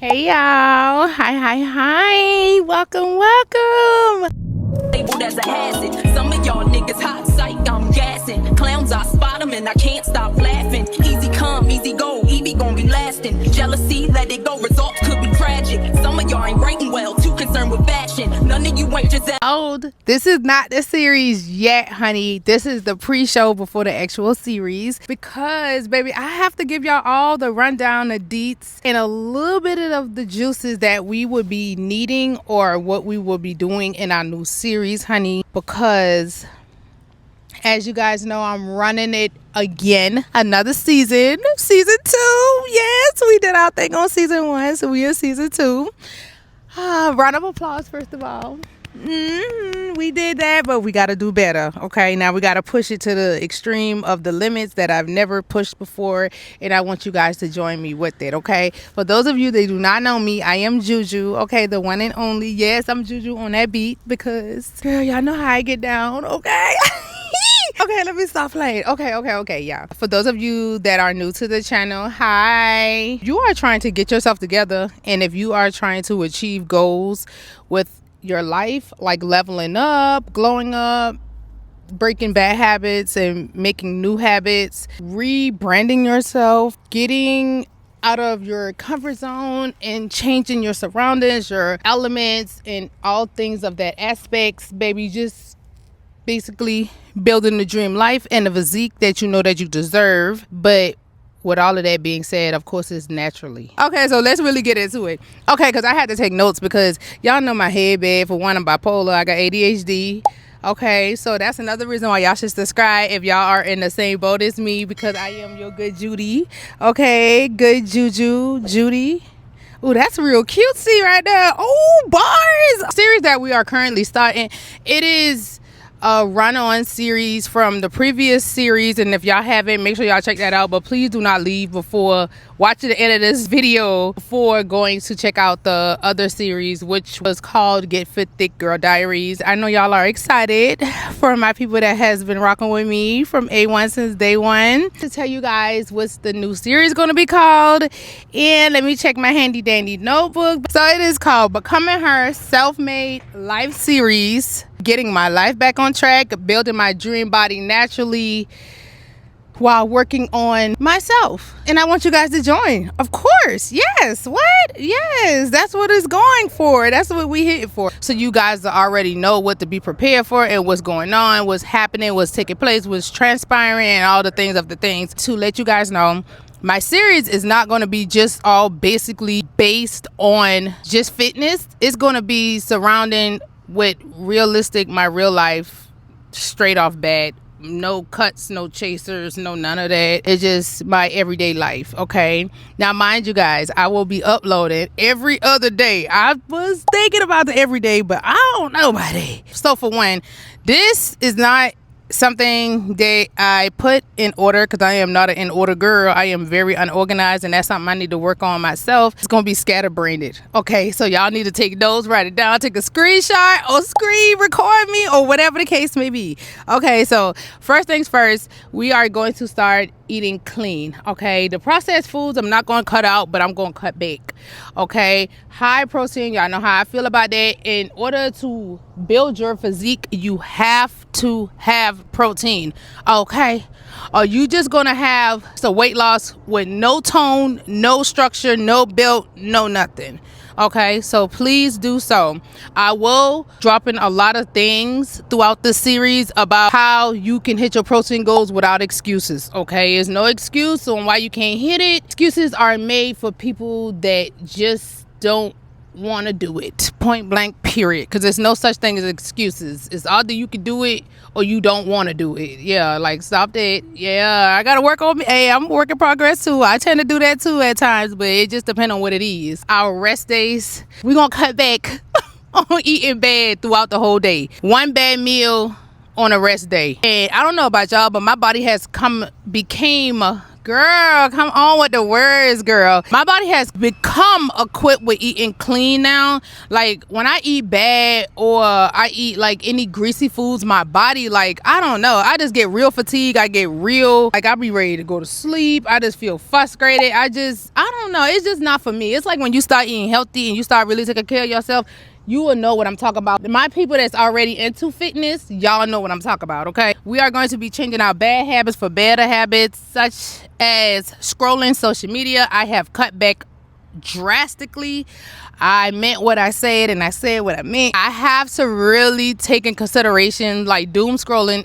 Hey y'all, hi, welcome. Labeled as a hazard. Some of y'all niggas hot psych, I'm gassing. Clowns, I spot them and I can't stop laughing. Easy come, easy go, Evie gon' be lasting. Jealousy, let it go, results could be tragic. Some of y'all ain't writing well, too concerned with fashion. None of you ain't just old. This is not the series yet, honey. This is the pre-show before the actual series, because baby, I have to give y'all all the rundown, the deets, and a little bit of the juices that we would be needing or what we will be doing in our new series, honey, because as you guys know, I'm running it again, another season 2. Yes, we did our thing on season 1, so we in season 2. Round of applause first of all. We did that, but we got to do better. Okay, now we got to push it to the extreme of the limits that I've never pushed before, and I want you guys to join me with it. Okay, for those of you that do not know me, I am Juju. Okay, the one and only. Yes, I'm Juju on that beat, because girl, y'all know how I get down. Okay. Okay, let me stop playing. Okay, yeah. For those of you that are new to the channel, hi. You are trying to get yourself together, and if you are trying to achieve goals with your life, like leveling up, glowing up, breaking bad habits and making new habits, rebranding yourself, getting out of your comfort zone and changing your surroundings, your elements, and all things of that aspects, baby, just basically building the dream life and the physique that you know that you deserve. But with all of that being said, of course, it's naturally. Okay, so let's really get into it. Okay, because I had to take notes because y'all know my head bad. For one, I'm bipolar. I got ADHD. Okay, so that's another reason why y'all should subscribe if y'all are in the same boat as me, because I am your good Judy. Okay, good Juju, Judy. Oh, that's real cutesy right there. Oh, bars. Series that we are currently starting, it is a run-on series from the previous series, and if y'all haven't, make sure y'all check that out. But please do not leave before watching the end of this video before going to check out the other series, which was called Get Fit Thick Girl Diaries. I know y'all are excited for my people that has been rocking with me from A1 since day one to tell you guys what's the new series going to be called. And let me check my handy dandy notebook. So it is called Becoming Her Self-Made Life Series, getting my life back on track, building my dream body naturally while working on myself. And I want you guys to join, of course. Yes. What? Yes, that's what it's going for. That's what we hit for. So you guys already know what to be prepared for and what's going on, what's happening, what's taking place, what's transpiring, and all the things of the things. To let you guys know, my series is not going to be just all basically based on just fitness. It's going to be surrounding with realistic, my real life, straight off bat. No cuts, no chasers, no none of that. It's just my everyday life. Okay, now mind you guys, I will be uploading every other day. I was thinking about the everyday, but I don't know about it. So for one, this is not something that I put in order, because I am not an in order girl. I am very unorganized, and that's something I need to work on myself. It's gonna be scatterbrained. Okay, so y'all need to take those, write it down, take a screenshot or screen record me or whatever the case may be. Okay, so first things first, we are going to start eating clean. Okay, the processed foods I'm not going to cut out, but I'm going to cut back. Okay, high protein, y'all know how I feel about that. In order to build your physique, you have to have protein. Okay, or you just gonna have some weight loss with no tone, no structure, no build, no nothing. Okay, so please do so. I will drop in a lot of things throughout the series about how you can hit your protein goals without excuses. Okay, there's no excuse on why you can't hit it. Excuses are made for people that just don't want to do it, point blank, period. Because there's no such thing as excuses. It's either you can do it or you don't want to do it. Yeah, like stop that. Yeah, I gotta work on me. Hey, I'm a work in progress too. I tend to do that too at times, but it just depends on what it is. Our rest days, we're gonna cut back on eating bad throughout the whole day. One bad meal on a rest day. And I don't know about y'all, but my body has became Girl, come on with the words, girl. My body has become equipped with eating clean now. Like, when I eat bad or I eat like any greasy foods, my body, like, I don't know, I just get real fatigued. I get real, like, I be ready to go to sleep. I just feel frustrated. I don't know, it's just not for me. It's like when you start eating healthy and you start really taking care of yourself, you will know what I'm talking about. My people that's already into fitness, y'all know what I'm talking about, okay? We are going to be changing our bad habits for better habits, such as scrolling social media. I have cut back drastically. I meant what I said and I said what I meant. I have to really take in consideration, like, doom scrolling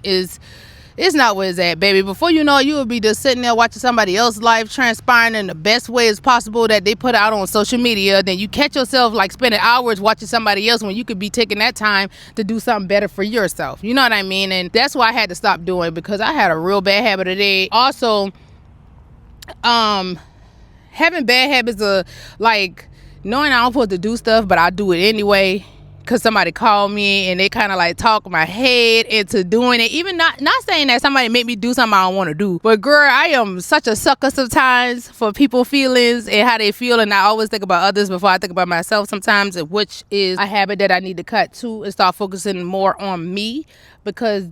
it's not where it's at, baby. Before you know it, you will be just sitting there watching somebody else's life transpiring in the best way as possible that they put out on social media. Then you catch yourself like spending hours watching somebody else when you could be taking that time to do something better for yourself. You know what I mean? And that's why I had to stop doing, because I had a real bad habit today. Also, having bad habits of, like, knowing I don't supposed to do stuff, but I do it anyway. Cause somebody called me and they kind of like talk my head into doing it. Even not saying that somebody made me do something I don't want to do, but girl, I am such a sucker sometimes for people's feelings and how they feel, and I always think about others before I think about myself sometimes, which is a habit that I need to cut too and start focusing more on me, because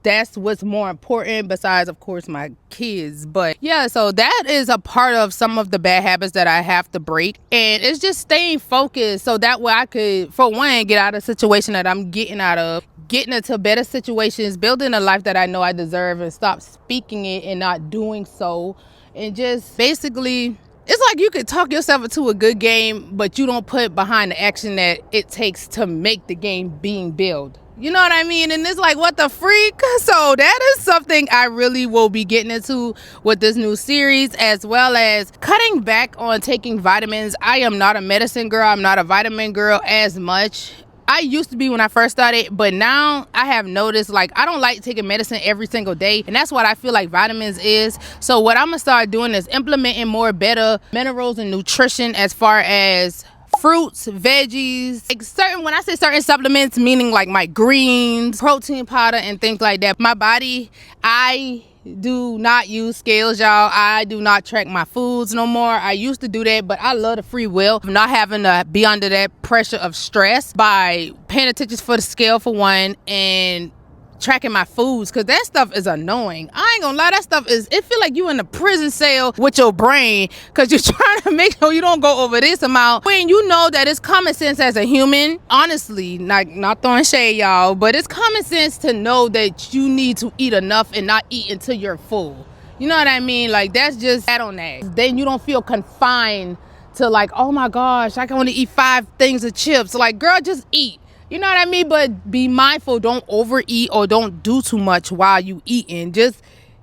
that's what's more important besides, of course, my kids. But yeah, so that is a part of some of the bad habits that I have to break, and it's just staying focused so that way I could, for one, get out of the situation that I'm getting out of, getting into better situations, building a life that I know I deserve, and stop speaking it and not doing so. And just basically, it's like you could talk yourself into a good game, but you don't put behind the action that it takes to make the game being built. You know what I mean? And it's like, what the freak? So that is something I really will be getting into with this new series, as well as cutting back on taking vitamins. I am not a medicine girl. I'm not a vitamin girl as much. I used to be when I first started, but now I have noticed, like, I don't like taking medicine every single day, and that's what I feel like vitamins is. So what I'm gonna start doing is implementing more better minerals and nutrition, as far as fruits, veggies, like when I say certain supplements, meaning like my greens, protein powder, and things like that. My body, I do not use scales, y'all. I do not track my foods no more. I used to do that, but I love the free will of not having to be under that pressure of stress by paying attention for the scale, for one, and tracking my foods, because that stuff is annoying. I ain't gonna lie, that stuff is, it feel like you in a prison cell with your brain, because you're trying to make sure you don't go over this amount when you know that it's common sense as a human. Honestly, not throwing shade, y'all, but it's common sense to know that you need to eat enough and not eat until you're full. You know what I mean? Like, that's just that on that. Then you don't feel confined to, like, oh my gosh, I can only eat 5 things of chips. Like, girl, just eat. You know what I mean? But be mindful. Don't overeat or don't do too much while you eating. Just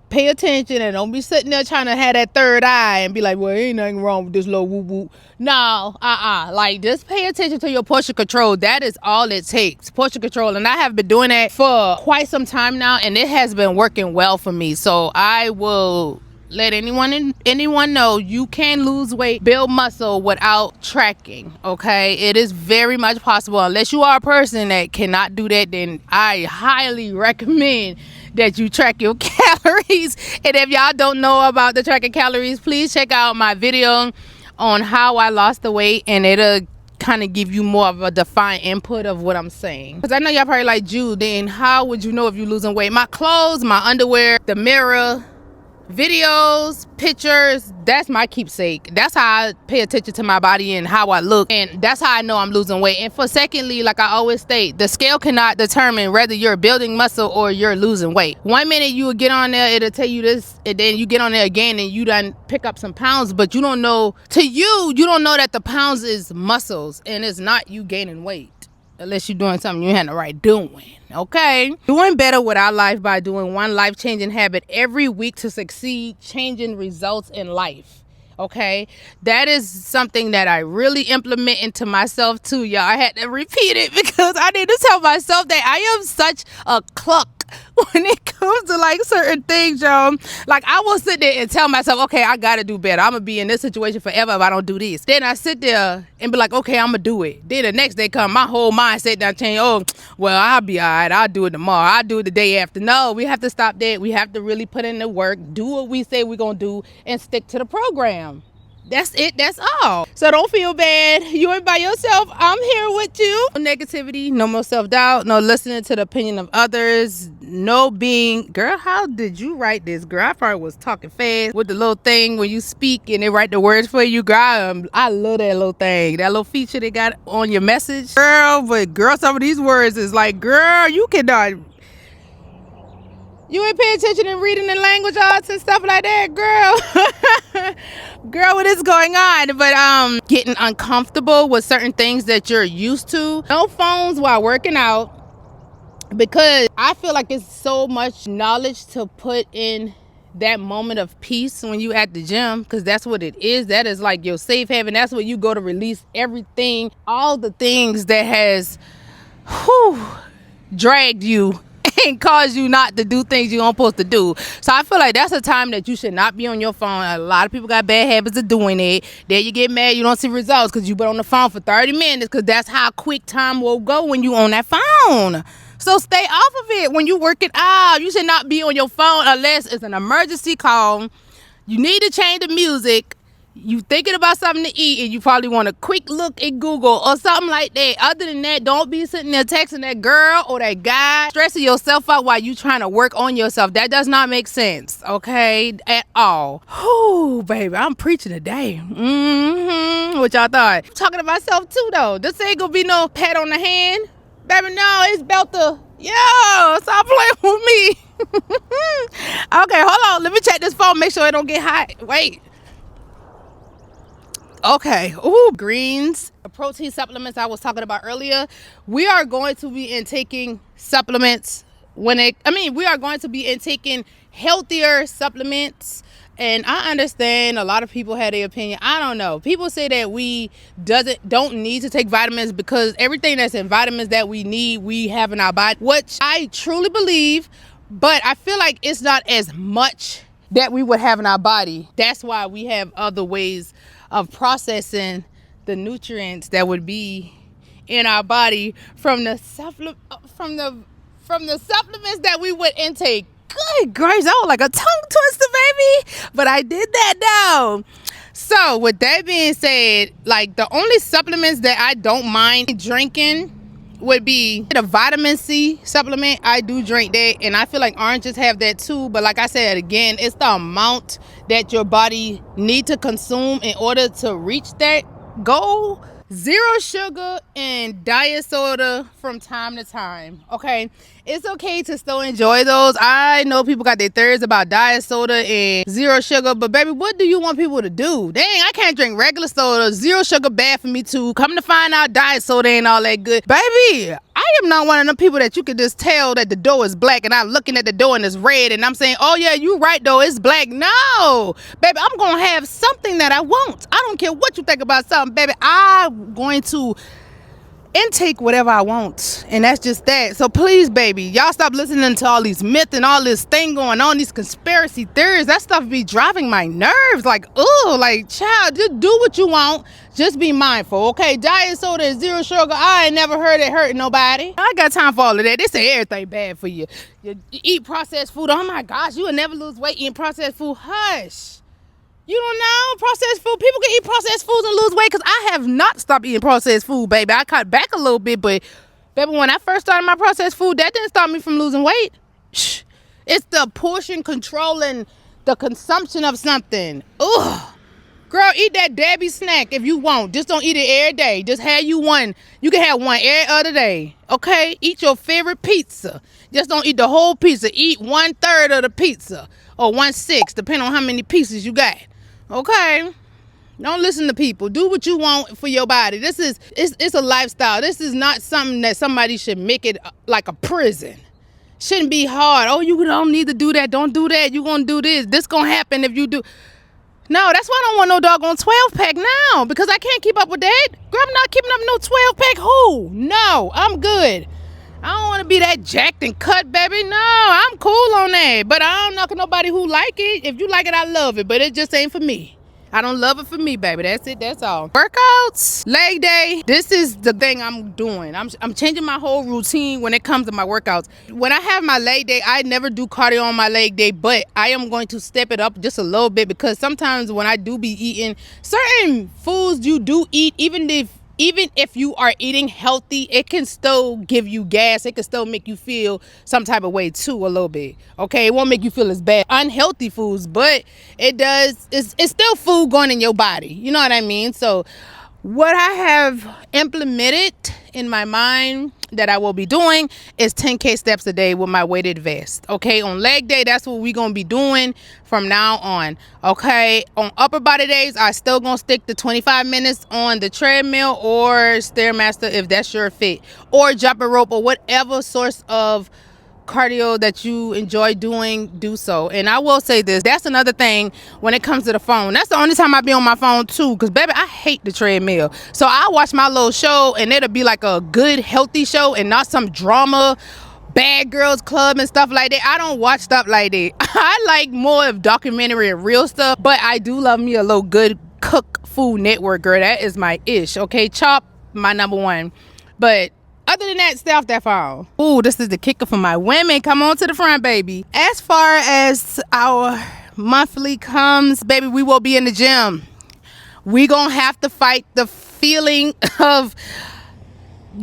pay attention and don't be sitting there trying to have that third eye and be like, well, ain't nothing wrong with this little woo-woo. No, like, just pay attention to your portion control. That is all it takes, portion control. And I have been doing that for quite some time now, and it has been working well for me. So I will let anyone know you can lose weight, build muscle without tracking, okay? It is very much possible. Unless you are a person that cannot do that, then I highly recommend that you track your calories. And if y'all don't know about the tracking calories, please check out my video on how I lost the weight, and it'll kind of give you more of a defined input of what I'm saying. Because I know y'all probably like, Jude, then how would you know if you're losing weight? My clothes, my underwear, the mirror, videos, pictures, that's my keepsake. That's how I pay attention to my body and how I look, and that's how I know I'm losing weight. And for secondly, like I always state, the scale cannot determine whether you're building muscle or you're losing weight. One minute you will get on there, it'll tell you this, and then you get on there again and you done pick up some pounds, but you don't know, you don't know that the pounds is muscles and it's not you gaining weight. Unless you're doing something you had no right doing, okay? Doing better with our life by doing one life-changing habit every week to succeed, changing results in life, okay? That is something that I really implement into myself too, y'all. I had to repeat it because I need to tell myself that I am such a cluck when it comes to like certain things, y'all. Like I will sit there and tell myself, okay, I gotta do better. I'm gonna be in this situation forever if I don't do this. Then I sit there and be like, okay, I'm gonna do it. Then the next day come, my whole mindset done change. Oh, well, I'll be all right. I'll do it tomorrow. I'll do it the day after. No, we have to stop that. We have to really put in the work, do what we say we're gonna do, and stick to the program. That's it. That's all. So don't feel bad. You ain't by yourself. I'm here with you. No negativity, no more self-doubt, no listening to the opinion of others, no being, girl, how did you write this? Girl, I probably was talking fast with the little thing when you speak and they write the words for you. Girl, I love that little thing. That little feature they got on your message. Girl, but girl, some of these words is like, girl, you cannot... You ain't paying attention and reading the language arts and stuff like that, girl. Girl, what is going on? But getting uncomfortable with certain things that you're used to. No phones while working out, because I feel like it's so much knowledge to put in that moment of peace when you at the gym, because that's what it is. That is like your safe haven. That's where you go to release everything, all the things that has dragged you and cause you not to do things you aren't supposed to do. So I feel like that's a time that you should not be on your phone. A lot of people got bad habits of doing it. Then you get mad, you don't see results because you've been on the phone for 30 minutes, because that's how quick time will go when you on that phone. So stay off of it when you work it out. You should not be on your phone unless it's an emergency call. You need to change the music. You thinking about something to eat and you probably want a quick look at Google or something like that. Other than that, don't be sitting there texting that girl or that guy, stressing yourself out while you trying to work on yourself. That does not make sense, okay, at all. Whew, baby, I'm preaching today. What y'all thought? I'm talking to myself too, though. This ain't gonna be no pat on the hand. Baby, no, it's about to, stop playing with me. Okay, hold on. Let me check this phone, make sure it don't get hot. Wait. Okay. Ooh, greens, protein supplements I was talking about earlier. We are going to be intaking supplements we are going to be intaking healthier supplements. And I understand a lot of people have their opinion. I don't know. People say that we don't need to take vitamins because everything that's in vitamins that we need, we have in our body, which I truly believe, but I feel like it's not as much that we would have in our body. That's why we have other ways of processing the nutrients that would be in our body from the supplements that we would intake. Good gracious, I was like a tongue twister, baby, but I did that now. So with that being said, like the only supplements that I don't mind drinking would be the vitamin C supplement. I do drink that, and I feel like oranges have that too, but like I said again, it's the amount that your body need to consume in order to reach that goal. Zero sugar and diet soda from time to time, okay? It's okay to still enjoy those. I know people got their thirds about diet soda and zero sugar, but baby, what do you want people to do? Dang, I can't drink regular soda. Zero sugar bad for me too. Come to find out, diet soda ain't all that good. Baby, I am not one of them people that you can just tell that the door is black and I'm looking at the door and it's red and I'm saying, oh yeah, you right though, it's black. No, baby, I'm gonna have something that I want. I don't care what you think about something, baby. I'm going to intake whatever I want, and that's just that. So please, baby, y'all stop listening to all these myths and all this thing going on, these conspiracy theories. That stuff be driving my nerves. Like, oh, like, child, just do what you want. Just be mindful, okay? Diet soda and zero sugar, I ain't never heard it hurting nobody. I got time for all of that. They say everything bad for you. You eat processed food. Oh my gosh, you will never lose weight eating processed food. Hush. You don't know processed food. People can eat processed foods and lose weight, because I have not stopped eating processed food, baby. I cut back a little bit, but baby, when I first started my processed food, that didn't stop me from losing weight. Shh. It's the portion control and the consumption of something. Ugh. Girl, eat that Debbie snack if you want. Just don't eat it every day. Just have you one. You can have one every other day. Okay? Eat your favorite pizza. Just don't eat the whole pizza. Eat 1/3 of the pizza. Or 1/6, depending on how many pieces you got. Okay? Don't listen to people. Do what you want for your body. It's a lifestyle. This is not something that somebody should make it like a prison. Shouldn't be hard. Oh, you don't need to do that. Don't do that. You gonna do this. This gonna happen if you do. No, that's why I don't want no doggone 12-pack now, because I can't keep up with that. Girl, I'm not keeping up no 12-pack. Who? No, I'm good. I don't want to be that jacked and cut, baby. No, I'm cool on that. But I don't knock nobody who like it. If you like it, I love it. But it just ain't for me. I don't love it for me, baby. That's it. That's all. Workouts, leg day. This is the thing I'm doing. I'm changing my whole routine when it comes to my workouts. When I have my leg day, I never do cardio on my leg day, but I am going to step it up just a little bit because sometimes when I do be eating certain foods you do eat, even if you are eating healthy, it can still give you gas. It can still make you feel some type of way too, a little bit. Okay, it won't make you feel as bad. Unhealthy foods, but it does. It's still food going in your body. You know what I mean? So what I have implemented in my mind that I will be doing is 10K steps a day with my weighted vest. Okay, on leg day, that's what we're gonna be doing from now on. Okay, on upper body days, I still gonna stick to 25 minutes on the treadmill or Stairmaster if that's your fit, or jumping rope or whatever source of cardio that you enjoy doing, do so. And I will say this, that's another thing when it comes to the phone. That's the only time I be on my phone too, because baby, I hate the treadmill. So I watch my little show and it'll be like a good healthy show and not some drama Bad Girls Club and stuff like that. I don't watch stuff like that. I like more of documentary and real stuff, but I do love me a little good cook food network, girl. That is my ish. Okay, Chop, my number one. But other than that, stay off that phone. Ooh, this is the kicker for my women. Come on to the front, baby. As far as our monthly comes, baby, we will be in the gym. We gonna have to fight the feeling of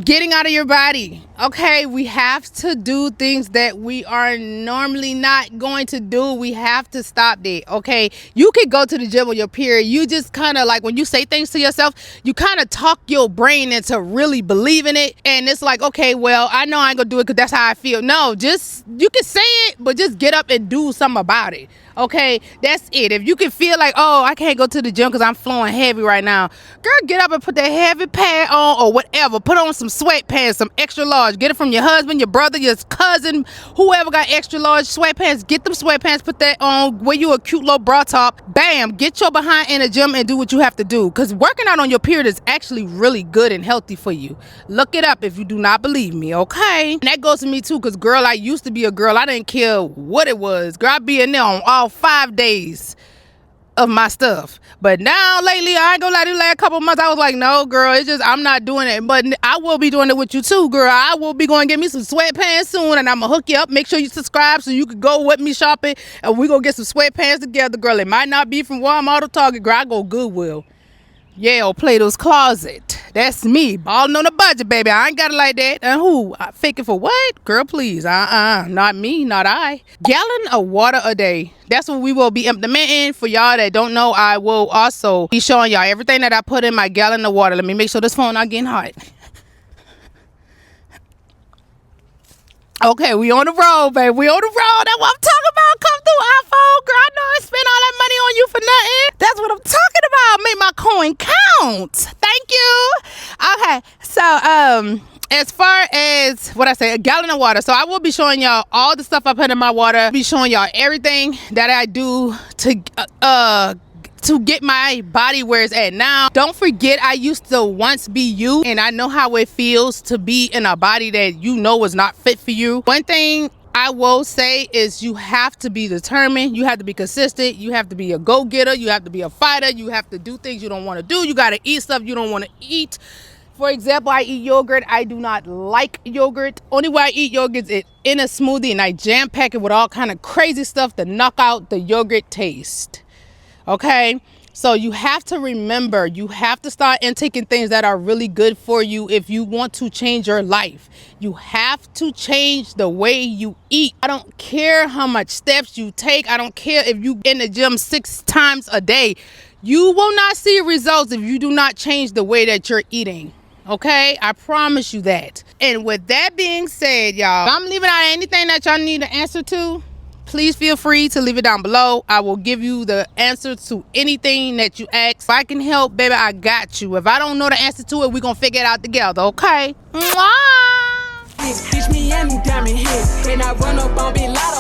getting out of your body. Okay, we have to do things that we are normally not going to do. We have to stop that. Okay, you could go to the gym on your period. You just kind of like when you say things to yourself, you kind of talk your brain into really believing it, and it's like, okay, well, I know I ain't gonna do it because that's how I feel. No, just you can say it, but just get up and do something about it. Okay, that's it. If you can feel like, oh, I can't go to the gym because I'm flowing heavy right now, girl, get up and put that heavy pad on or whatever. Put on some sweatpants, some extra large. Get it from your husband, your brother, your cousin, whoever got extra large sweatpants. Get them sweatpants, put that on, wear you a cute little bra top. Bam, get your behind in the gym and do what you have to do. Because working out on your period is actually really good and healthy for you. Look it up if you do not believe me, okay? And that goes to me too, because girl, I used to be a girl. I didn't care what it was. Girl, I be in there on all 5 days of my stuff. But now lately, I ain't gonna lie, these last couple months I was like, no girl, it's just I'm not doing it. But I will be doing it with you too, girl. I will be going to get me some sweatpants soon, and I'm gonna hook you up. Make sure you subscribe so you can go with me shopping, and we gonna get some sweatpants together, girl. It might not be from Walmart or Target, girl. I go Goodwill. Yeah, or Plato's Closet. That's me, balling on a budget, baby. I ain't got it like that. And who? Fake it for what? Girl, please. Not me, not I. Gallon of water a day. That's what we will be implementing. For y'all that don't know, I will also be showing y'all everything that I put in my gallon of water. Let me make sure this phone not getting hot. Okay, we on the road, baby. We on the road. That's what I'm talking about. Come through, iPhone. Girl, I know I spent all that money on you for nothing. That's what I'm talking about. Make my coin count. Thank you. Okay, so as far as what I say, a gallon of water. So I will be showing y'all all the stuff I put in my water. I'll be showing y'all everything that I do to get my body where it's at now. Don't forget, I used to once be you, and I know how it feels to be in a body that you know is not fit for you. One thing I will say is you have to be determined. You have to be consistent. You have to be a go-getter. You have to be a fighter. You have to do things you don't want to do. You got to eat stuff you don't want to eat. For example, I eat yogurt. I do not like yogurt. Only way I eat yogurt is in a smoothie, and I jam pack it with all kind of crazy stuff to knock out the yogurt taste. Okay, so you have to remember, you have to start intaking things that are really good for you if you want to change your life. You have to change the way you eat. I don't care how much steps you take. I don't care if you in the gym 6 times a day. You will not see results if you do not change the way that you're eating. Okay, I promise you that. And with that being said, y'all, if I'm leaving out anything that y'all need an answer to, please feel free to leave it down below. I will give you the answer to anything that you ask. If I can help, baby, I got you. If I don't know the answer to it, we're going to figure it out together, okay? Mwah! Bitch me and diamond hit, and I run up on Bin Laden.